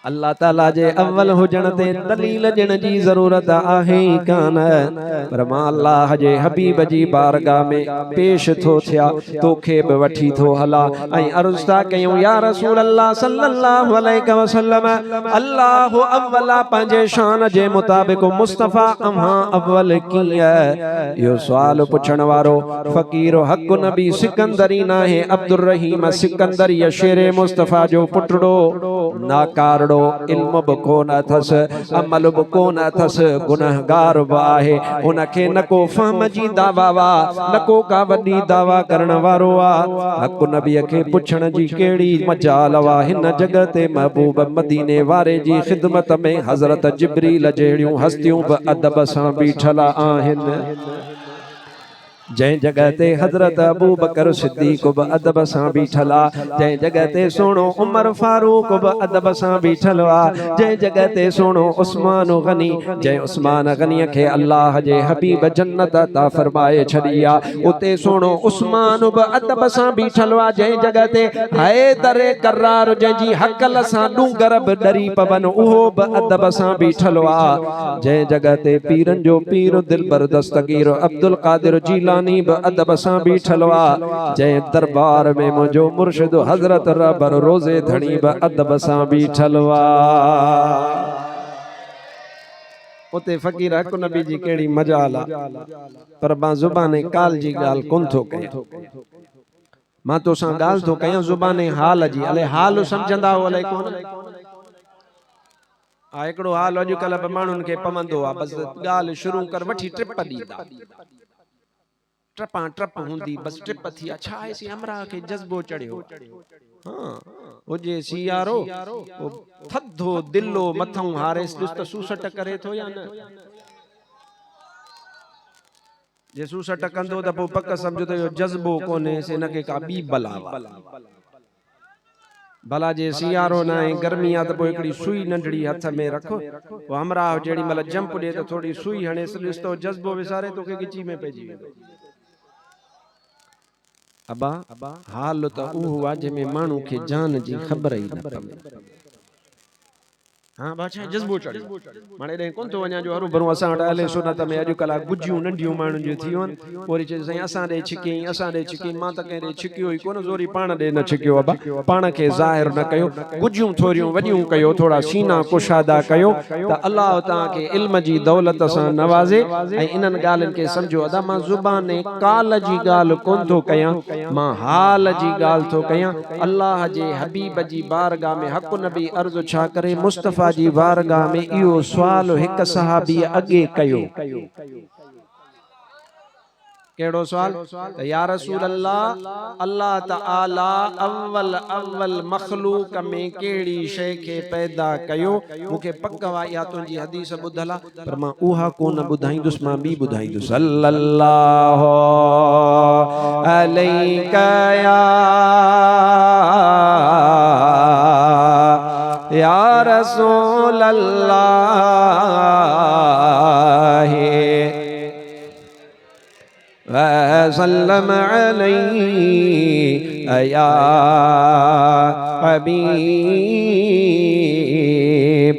अल्लाह ताला जे अव्वल हुजण ते दलील ॾियण जी ज़रूरत आहे ई कान, पर मां अल्लाह जे हबीब जी बारगाह में पेश थो थिया, तोखे बि वठी थो हला ऐं अर्ज़ था कयूं या रसूल अल्लाह सल्लल्लाहु अलैहि वसल्लम, अल्लाह अव्वला पंहिंजे शान जे मुताबिक़ मुस्तफ़ा अव्हां अव्वल कीअं? इहो सुवाल पुछण वारो फ़कीर हक़ नबी सिकंदरी नाहे, अब्दुर रहीम सिकंदरी शेरे मुस्तफ़ा जो पुटड़ो नाकारड़ो, इल्म बि कोन अथस, अमल बि कोन अथस, गुनहगार बि आहे। उनखे न को फ़हम जी दावा वा, न को का वॾी दावा करण वारो आ। हक़ नबीअ खे पुछण जी कहिड़ी मजाल वा? हिन जगह ते महबूब मदीने वारे जी ख़िदमत में हज़रत जिब्रील जहिड़ियूं हस्तियूं बि अदब सां बीठल आहिनि। जै जगह ते हजरत अबू बकर सिद्दीक़ बि अदब सां बीठल आ, जै जगह ते सोनो उमर फारूक बि अदब सां बीठल आ, जै जगह ते सोनो उस्मान गनी, जै उस्मान गनीअ खे अल्लाह जे हबीब जन्नत अता फरमाए छड़ी आ, उते सोनो उस्मान बि अदब सां बीठल आ। जै जगह ते हैदर करार जंहिंजी हकल सां डूंगर बि डरी पवन, उहो बि अदब सां बीठल आ। जै जगह ते पीरन जो पीर दिलबर दस्तगीर अब्दुल कादिर जीलानी बि अदब सां बीठल आ। जै दरबार में मुंहिंजो मुर्शिद हज़रत रबर रोज़े धणी बि अदब सां बीठल आ। उते फ़कीर हक़ नबी जी कहिड़ी मजाल आ, पर मां ज़ुबाने काल जी ॻाल्हि कोन थो कयां, मां तोसां ॻाल्हि थो कयां ज़ुबाने हाल जी। अले हाल सम्झंदा हो अले कोन? हिकिड़ो हाल अॼुकल्ह बि माण्हुनि खे पवंदो आहे, बसि ॻाल्हि शुरू कर वठी ट्रिप ॾींदा, ट्रपा ट्रप हूंदी, बस ट्रिप थी। अच्छा ऐसी हमरा के जज्बो चढ़ियो, हां ओजे सियारो थधो दिलो मथों हारेस ॾिस त सूसट करे थो या न? जे सूसट कंदो त पोइ पक सम्झो त इहो जज्बो कोन्हे, से इनखे का ॿी बला भला जे सियारो न आहे, गर्मी आहे त पोइ हिकिड़ी सुई नंढड़ी हथ में रख, पोइ हमरा जेड़ी महिल जंप ॾे त थोड़ी सुई हणेस, ॾिस तो जज्बो विसारे तोखे गिची में पइजी वेंदो। अबा हाल त उहो आहे जंहिंमें माण्हू खे जान जी ख़बर ई न पवे। हाँ बादशाह जज्बो चढ़ियो, माणे ॾे कोन थो वञा जो हरू भरू असां वटि अहले सुन्नत में अॼुकल्ह गुजियूं नंढियूं माण्हुनि जूं थी वञनि, पोइ चए साईं असां ॾे छिकई, असां ॾे छिकई। मां त कंहिं ॾे छिकियो ई कोन, ज़ोरी पाण ॾे न छिकियो। अबा पाण खे ज़ाहिर न कयो, गुजियूं थोरियूं वॾियूं कयो, थोड़ा सीना कुशादा कयो त अल्लाह तव्हांखे इल्म जी दौलत सां नवाज़े। ऐं इन्हनि ॻाल्हियुनि खे सम्झो। अदा मां ज़ुबाने काल जी ॻाल्हि कोन थो कयां, मां हाल जी ॻाल्हि थो कयां। अल्लाह जे हबीब जी बारगाह में हक़ नबी अर्ज़ छा करे, मुस्तफ़ा जी बारगाह में इहो सुवाल हिक सहाबी अगे कयो। केड़ो सवाल? या रसूल अल्लाह, अल्लाह ताला अव्वल अव्वल मखलूक में केड़ी शय के पैदा कयो? मुखे पक वा या तुंजी हदीस ॿुधल आ, पर मां उहा कोन ॿुधाईंदुसि, मां ॿी ॿुधाईंदुसि। सल्लल्लाहु अलैका या रसूल अल्लाह वसल्लम अलैहि या हबीब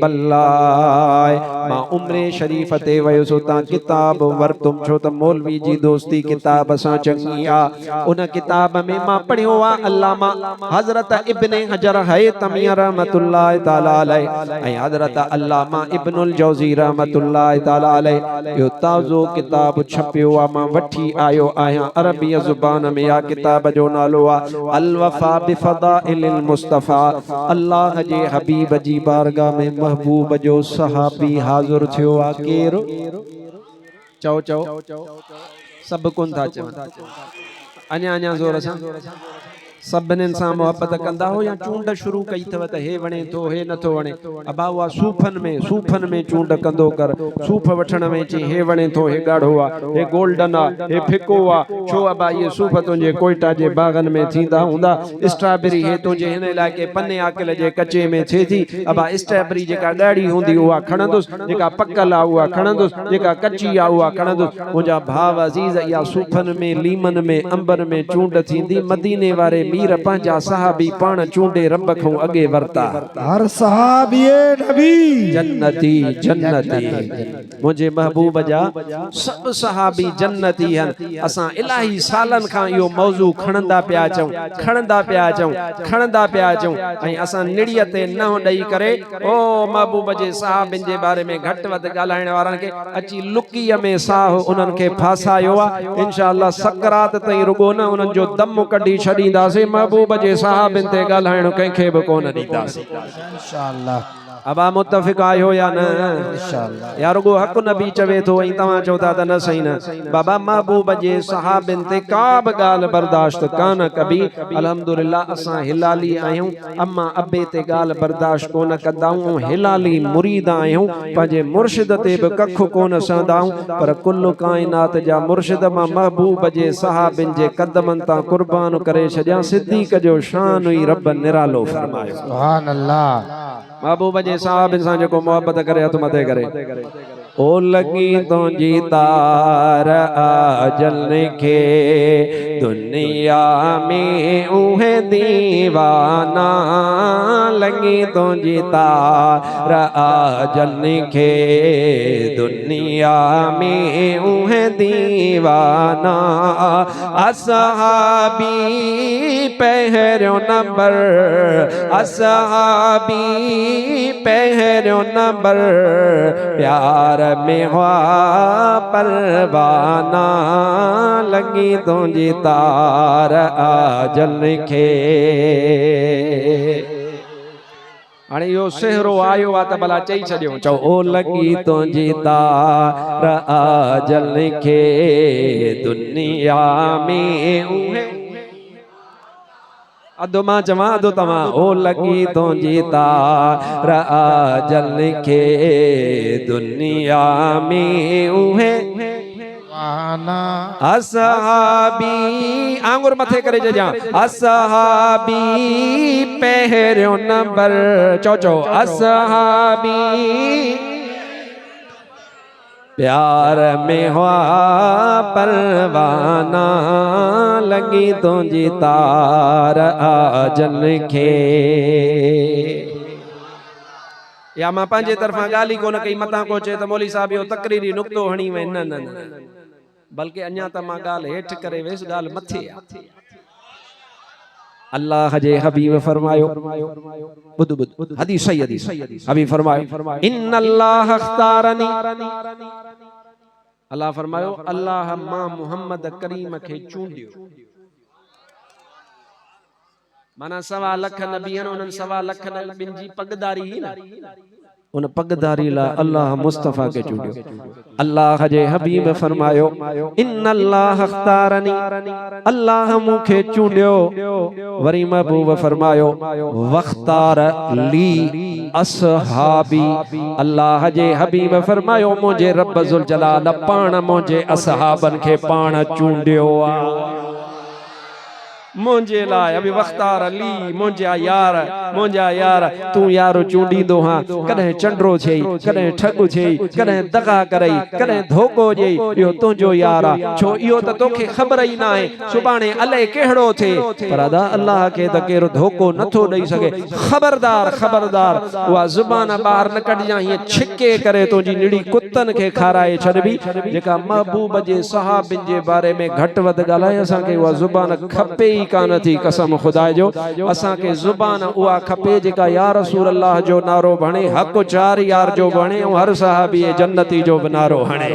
अल्लाह। मां उम्रे शरीफ ते वयुसि, तां किताब वरतुम, छो त मौलवी जी दोस्ती किताब सां चङी आ। उन किताब में मां पढ़ियो आ अल्लामा हज़रत इब्ने हजर हैतमी रहमतुल्लाह ताला अलैह ऐं हज़रत अल्लामा इब्नुल जौज़ी रहमतुल्लाह ताला अलैह यो ताज़ो किताब छपियो आ, मां वठी आयो आहियां। अरबी ज़ुबान में आ किताब जो नालो आ अल वफ़ा बिफ़दाइलिल मुस्तफ़ा। अल्लाह जे हबीब जी बारगाह में महबूब जो सहाबी हाज़िर थियो आ। केरु? चओ चओ, सब कोन था चवनि, अञा अञा ज़ोर सां। सभिनीनि सां मोहब्बत कंदा हो या चूंड शुरू कई अथव त हे वणे थो हे नथो वणे? अबा उहा सूफ़नि में चूंड कंदो कर। सूफ़ वठण में चई हे वणे थो, हे ॻाढ़ो आहे, हे गोल्डन आहे, हे फिको आहे। छो अबा इहे सूफ़ तुंहिंजे कोयटा जे बागनि में थींदा हूंदा। स्ट्रॉबेरी हे तुंहिंजे हिन इलाइक़े पने आकिल जे कचे में थिए थी। अबा स्ट्रॉबेरी जेका ॻाढ़ी हूंदी उहा खणंदुसि, जेका पकल आहे उहा खणंदुसि, जेका कची आहे उहा खणंदुसि। मुंहिंजा भाउ अज़ीज़, इहा सूफ़नि में लीमनि में अंबनि में चूंड थींदी। मदीने वारे मीर पंहिंजा सहाबी पाण चूंडे रब खां अॻे वरता हर सहाबी नबी जन्नती जन्नती मुझे महबूब जा सब सहाबी जन्नती हन। असां इलाही सालन खां इहो मौजू खणंदा पिया चऊं खणंदा पिया चऊं खणंदा पिया चऊं ऐं असां निड़ीअ ते न ॾेई करे ओ महबूब जे सहाबिन जे बारे में घटि वधि ॻाल्हाइण वारनि खे अची लुकीअ में साह उन्हनि खे फासायो आहे। इंशाअल्लाह सकरात ताईं रुगो न उन्हनि जो दम कढी छॾींदासीं। महबूब जे सहाबिन ते ॻाल्हाइण कंहिंखे बि कोन ॾींदासीं इंशाअल्लाह। अबा मुत्तफ़िक़ आयो या न इंशाअल्लाह। या रुगो हक़ नबी चवे थो ऐं तव्हां चओ था त न सही न। बाबा महबूब जे सहाबिन ते का बि ॻाल्हि बर्दाश्त कान कबी। अल्हम्दुलिल्लाह असां हिलाली आहियूं। अम्मा अबे ते ॻाल्हि बर्दाश्त कोन कंदा आहियूं। हिलाली मुरीद आहियूं। पंहिंजे मुर्शिद ते बि कख कोन सहंदा आहियूं। पर कुल काइनात जा मुर्शिद मां महबूब जे सहाबिन जे कदमनि तां कुर्बान करे छॾिया। सिद्दीक़ जो शान हुई रब निरालो फरमायो सुभान अल्लाह। महबूब जे साहबिन सां जेको मोहब्बत करे हथ मथे करे ओ लगी तुंहिंजी तार जलने के दुनिया में उहे दीवाना लगी तुंहिंजी तार जलने के दुनिया में उहे दीवाना असहाबी पहिरियों नंबर असहाबी पहिरियों नंबर प्यार में हुआ परवाना लगी तुंहिंजी तार जल खे। हाणे इहो सेहरो आयो आहे त भला चई छॾियो चओ ओ लगी तुंहिंजी तार जल खे दुनिया में उहे अदो मां चवां अदो तव्हां ओ लगी तुंहिंजी तार जल खे दुनिया में उहे असहाबी आंगुर मथे करे जजा असहाबी पहिरियों नंबर चो चो असहाबी प्यार में हुआ परवाना लगी तुंहिंजी तार जल खे। या मां पंहिंजे तरफां ॻाल्हि ई कोन कई मतां को चए त मौली साहब इहो तकरीरी नुक्तो हणी वञ न न न बल्कि अञा त मां ॻाल्हि हेठि करे वियुसि ॻाल्हि मथे आहे। अल्लाह जे हबीब फरमायो बुध बुध हदीस सही हदीस हबीब फरमायो इन्नल्लाह अख्तारनी अल्लाह फरमायो अल्लाह मां मोहम्मद करीम खे चूंडियो। माना 1.25 लख नबी आहिनि उन्हनि 1.25 लख नबियुनि जी पगदारी न उन पगदारी ला अल्लाह मुस्तफा के चूंडियो। अल्लाह जे हबीब फरमायो इन्नल्लाह अख्तारनी अल्लाह मूंखे चूंडियो। वरी महबूब फरमायो वख्तार ली असहाबी अल्लाह जे हबीब फरमायो मुझे रब जुल जलाल पाण मुझे असहाबन के पाण चूंडियो आ मुझे लाए अभी वख्तार अली मुझा यार तू यारो चूंडींदो हां कदे चंड्रो छई कदे ठग छई कदे दगा करई कदे धोखो जई यो तुझो यार छो इयो त तोखे खबर ही ना है सुबाने अले केहड़ो थे पर अदा अल्लाह के त केरो धोखो नथो दई सके। खबरदार खबरदार वा जुबान बाहर न कढ जा ये छिके करे तुजी निड़ी कुत्तन के खाराए छडबी जेका महबूब जे सहाबिन जे बारे में घट वध गालाए असा के वा जुबान खपे कान थी कसम खुदा जो असा के जुबान उआ खपे जेका या रसूल अल्लाह जो नारो बणे हक चार यार जो बणे हर सहाबी जन्नती जो नारो हणे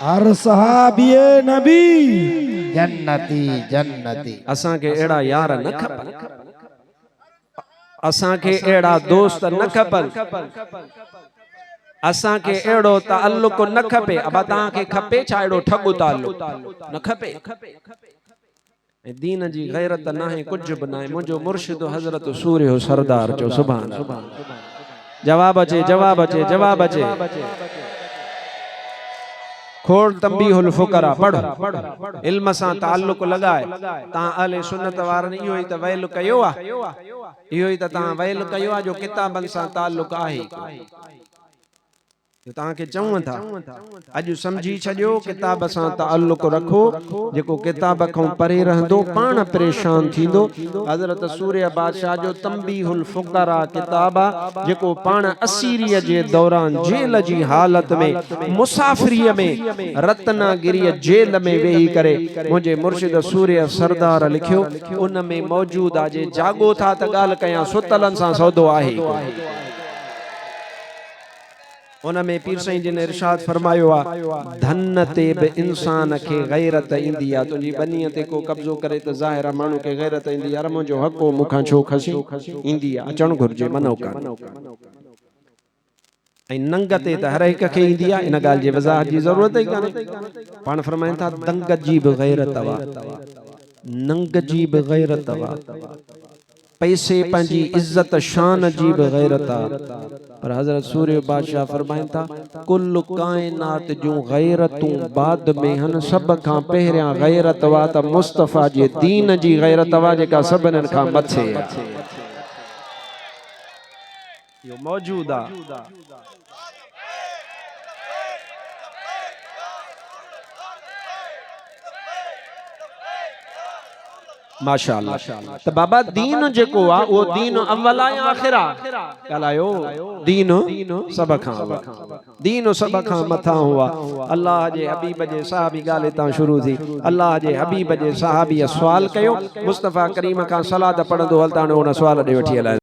हर सहाबी नबी जन्नती जन्नती। असा के एड़ा यार न खपन असा के एड़ा दोस्त न खपन असा के एड़ो ताल्लुक न खपे। अब ता के खपे छा एड़ो ठगु ताल्लुक न खपे दीन जी गैरत ना है कुछ बनाए मुझो मुर्शिद हजरत सूर्य सरदार जो सुभान जवाब अचे जवाब अचे जवाब अचे खोल तंबीहुल फुकरा पढ़ इल्म सा ताल्लुक लगाए ता अहले सुन्नत वारन इहो ही त वैल कयो आ इहो ही त ता वैल कयो आ जो किताबन सा ताल्लुक आहे। तव्हांखे चऊं था अॼु सम्झी छॾियो किताब सां ताल्लुक़ रखो जेको किताब खां परे रहंदो पाण परेशान थींदो हज़रत सूर्य बादशाह जो तंबीहुल फुक़रा किताब आहे जेको पाण असीरीअ जे दौरान जेल जी हालत में मुसाफ़िरीअ में रत्नागिरीअ जेल में वेही करे मुंहिंजे मुर्शिद सूर्य सरदार लिखियो उन में मौजूद आहे जे जागो था त ॻाल्हि कयां सुतलनि सां सौदो आहे उन में पीर साईं जिन इरशाद फरमायो आ धन ते बि इंसान खे गैरत ईंदी आहे तुंहिंजी बनीअ ते को कब्ज़ो करे त ज़ाहिर आहे माण्हू खे गैरत ईंदी आहे मुंहिंजो हक़ो मूंखां छो खसी ईंदी आहे अचणु घुरिजे मनो कान ऐं नंग ते त हर हिक खे ईंदी आहे इन ॻाल्हि जी वज़ाहत जी ज़रूरत ई कान्हे पाण फरमाइनि था दंग जी बि गैरत आहे नंग जी बि गैरत आहे पैसे पंहिंजी इज्जत शान जी बि गैरत आहे पर हज़रत सूर्य बादशाह फरमाइनि था कुल काइनात जूं गैरतूं बाद में हन सभ खां पहिरियां गैरत वा त मुस्तफ़ा जे दीन जी गैरत वा जेका सभिनीनि खां मथे आहे इहो मौजूद आहे माशाअल्लाह त बाबा दीन जेको आहे उहो दीन अव्वल आहे या आखिर आहे ॻाल्हायो दीन सभ खां दीन सभ खां मथां हुआ अल्लाह जे हबीब जे सहाबी ॻाल्हि हितां शुरू थी अल्लाह जे हबीब जे सहाबीअ सुवाल कयो मुस्तफ़ा करीम खां सलात पढ़ंदो हलंदा उन सुवाल ॾे वठी हलाए